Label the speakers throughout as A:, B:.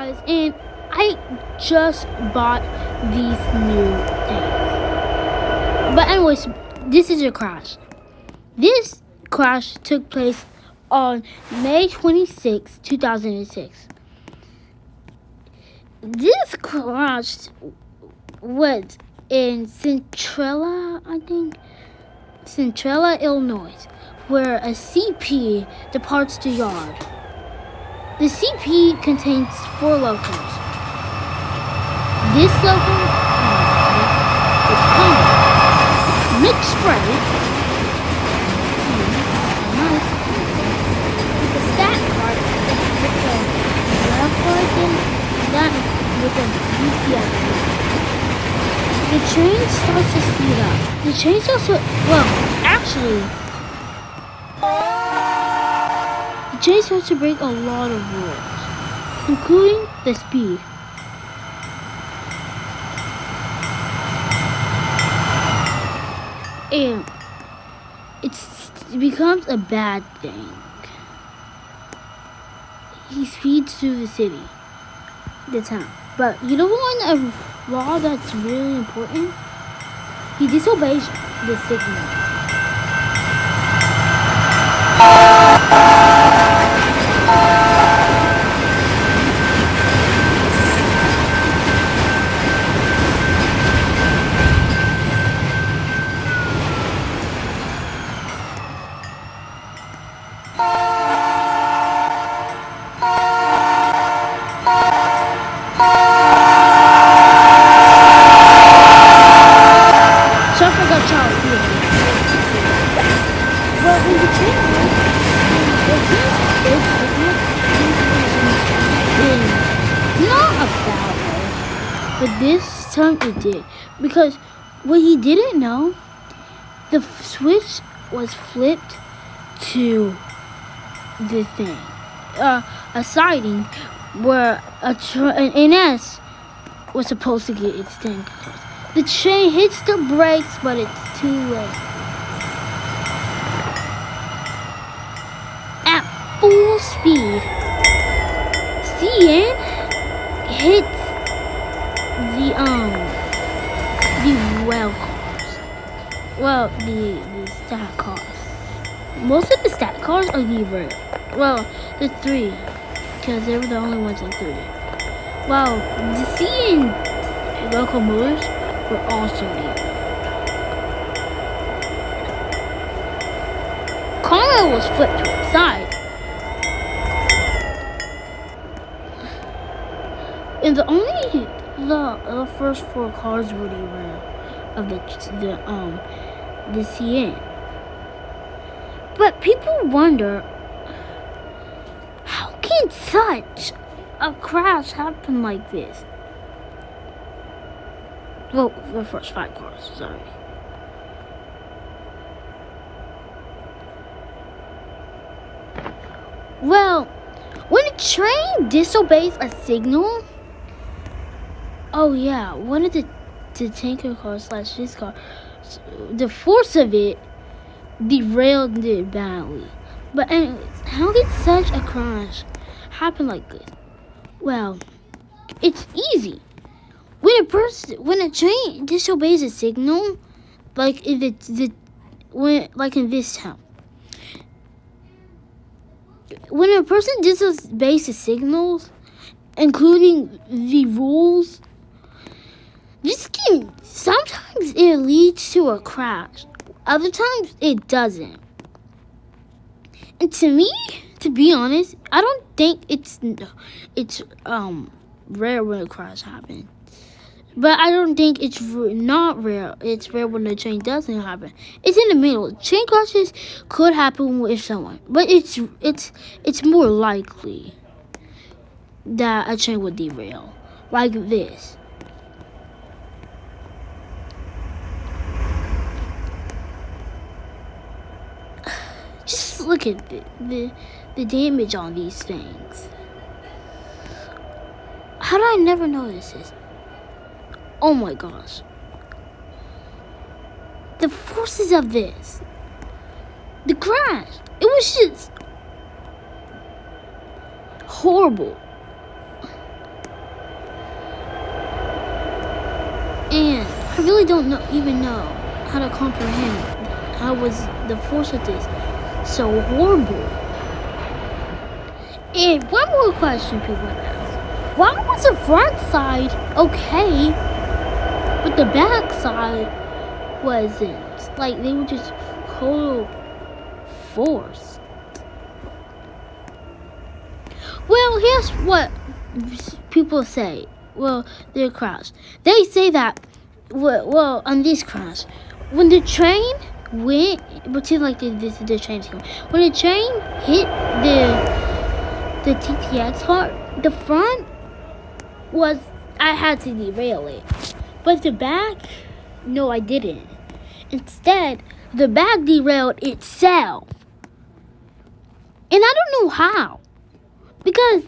A: guys, and I just bought these new things. But anyways, this is a crash. This crash took place on May 26, 2006. This crash was in Centrella, I think. Centrella, Illinois, where a CP departs the yard. The CP contains 4 locos. This loco is common, mixed freight, nice, with the stat card, with the left card, and that with the UPS. The train starts to speed up. The train starts to, the train starts to break a lot of rules, including the speed. And it becomes a bad thing. He speeds through the city, the town. But you know one law that's really important? He disobeys the signal. But this time it did, because what he didn't know, the switch was flipped to the thing, a siding where an NS was supposed to get its thing. The train hits the brakes, but it's too late. At full speed, CN hits the rail cars. Well, the stat cars. Most of the stat cars are derailed. Well, the 3, because they were the only ones included. Well, the CN locomotives were also derailed. Carmel was flipped to its side. And the first 4 cars were derailed of the CN. But people wonder, how can such a crash happen like this? Well, the first 5 cars, sorry. Well, when a train disobeys a signal, oh yeah, one of the tanker cars / this car, the force of it derailed it badly. But anyways, how did such a crash happen like this? Well, it's easy. When a train disobeys a signal, like if it's like in this town, when a person disobeys the signals, including the rules, sometimes it leads to a crash. Other times it doesn't. And to be honest, I don't think it's rare when a crash happens. But I don't think it's not rare. It's rare when the train doesn't happen. It's in the middle. Train crashes could happen with someone, but it's more likely that a train would derail like this. Just look at the damage on these things. How did I never notice this? Oh my gosh. The forces of this. The crash. It was just horrible. And I really don't even know how to comprehend how was the force of this so horrible. And one more question people ask. Why was the front side okay, but the back side wasn't? Like, they were just total forced. Well, here's what people say. Well, their crowds. They say that, well, on these crowds, when the train went, pretend like this is the train going. When the train hit the TTX car, the front was, I had to derail it. But the back, no, I didn't. Instead, the back derailed itself. And I don't know how. Because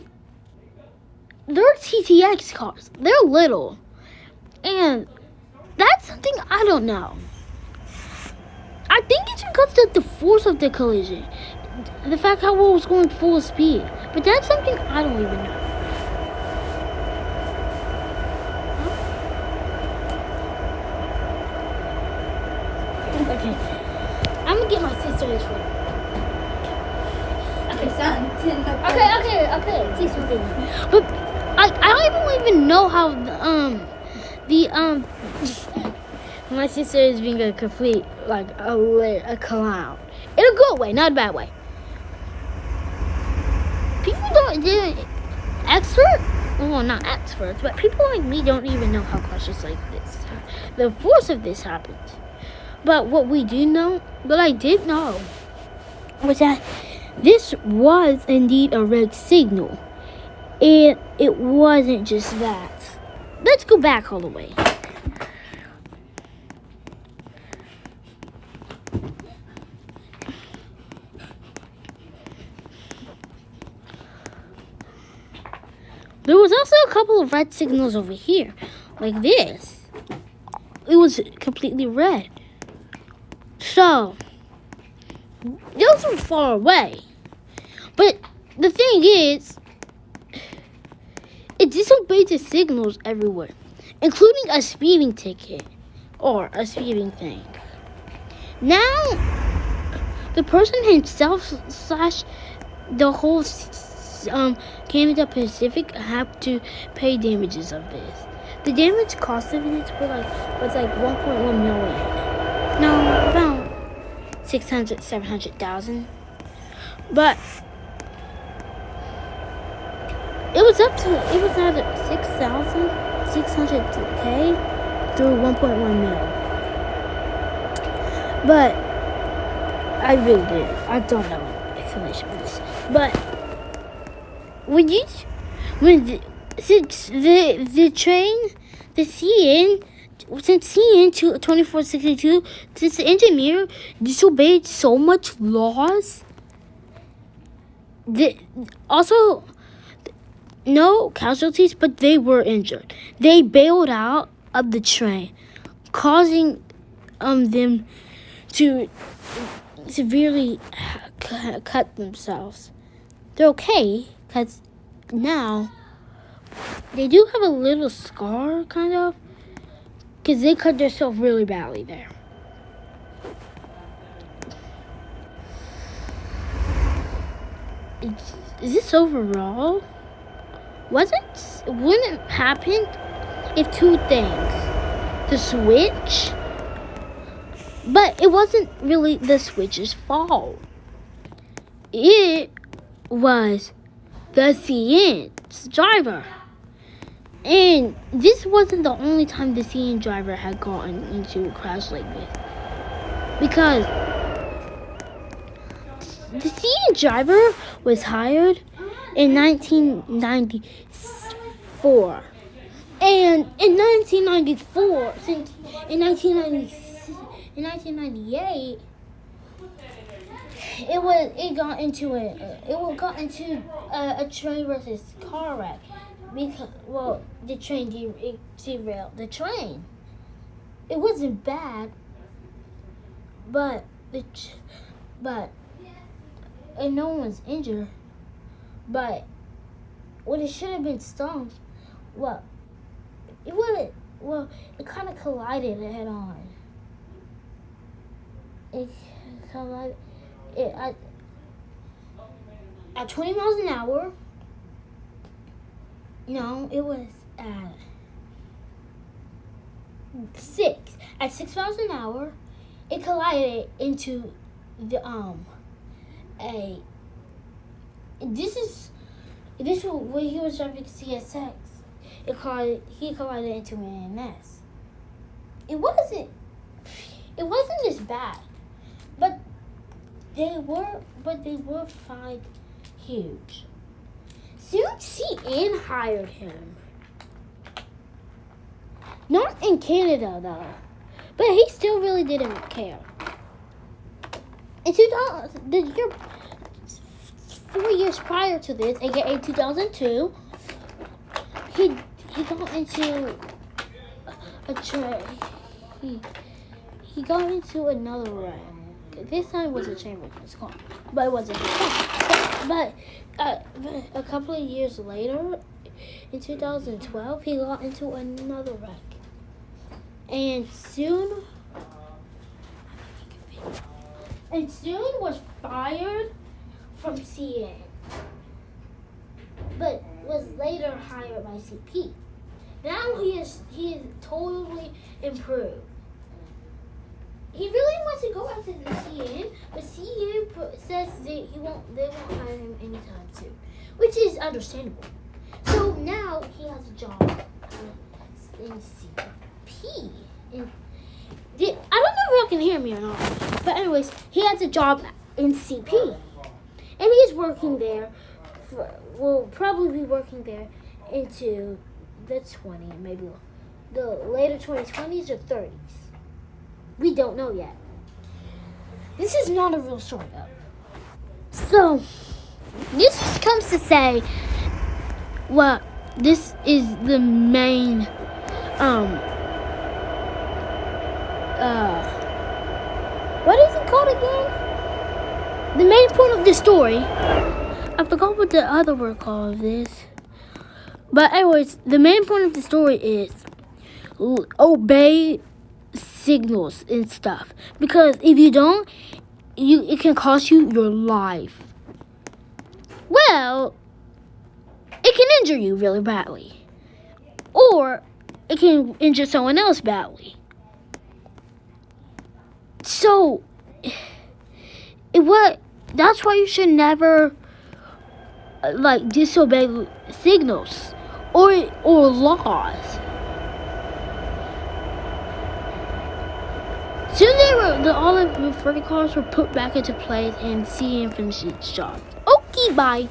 A: they're TTX cars. They're little. And that's something I don't know. I think it's because of the force of the collision. The fact how it was going full speed. But that's something I don't even know. Okay. I'm gonna get my sister's food. Okay, son. Okay. See something. But I don't even know how my sister is being a complete a clown in a good way, not a bad way. People not experts, but people like me don't even know how crashes like this, the force of this happened. But what I did know, was that this was indeed a red signal. And it wasn't just that. Let's go back all the way. There was also a couple of red signals over here, like this. It was completely red. So, those were far away. But the thing is, it disobeyed the signals everywhere, including a speeding ticket or a speeding thing. Now, the person himself / the whole Canada Pacific have to pay damages of this. The damage cost of it was like 1.1 million. No, about 700,000. But it was at 6,600K through 1.1 million. But I don't know explanation for this. But since the train, the CN, since CN 2462, since the engineer disobeyed so much laws, also no casualties, but they were injured. They bailed out of the train, causing them to severely cut themselves. They're okay, because now they do have a little scar, kind of, because they cut themselves really badly there. Is this overall? Wouldn't it happen if two things. The switch, but it wasn't really the switch's fault. It was the CN's driver. And this wasn't the only time the CN driver had gotten into a crash like this. Because the CN driver was hired in 1994. And in 1998, it got into a train versus car wreck. Because, the train derailed the train. It wasn't bad, and no one was injured. But what it should have been stopped, well, it kind of collided head on. It collided at 20 miles an hour. No, it was at 6. At 6 miles an hour, it collided into the a. This is when he was driving CSX. He collided into an NS. It wasn't as bad, but they were fined huge. Soon CN hired him. Not in Canada though, but he still really didn't care. In 4 years prior to this, aka 2002, he got into he got into another wreck. This time it was a Chamberlain's car, but it wasn't his car. But a couple of years later, in 2012, he got into another wreck. And soon was fired from CN, but was later hired by CP. Now he is totally improved. He really wants to go after the CN, but CN says they won't hire him anytime soon, which is understandable. So now he has a job in CP. I don't know if y'all can hear me or not, but anyways, he has a job in CP, and he's working there. Will probably be working there into the maybe the later 2020s or 30s. We don't know yet. This is not a real story though. So this just comes to say, well, this is the main what is it called again? The main point of the story. I forgot what the other word called this. But anyways, the main point of the story is obey signals and stuff. Because if you don't, it can cost you your life. Well, it can injure you really badly. Or it can injure someone else badly. So, that's why you should never disobey signals or laws. Soon all of the 40 cars were put back into place and CN finished its job. Okay, bye.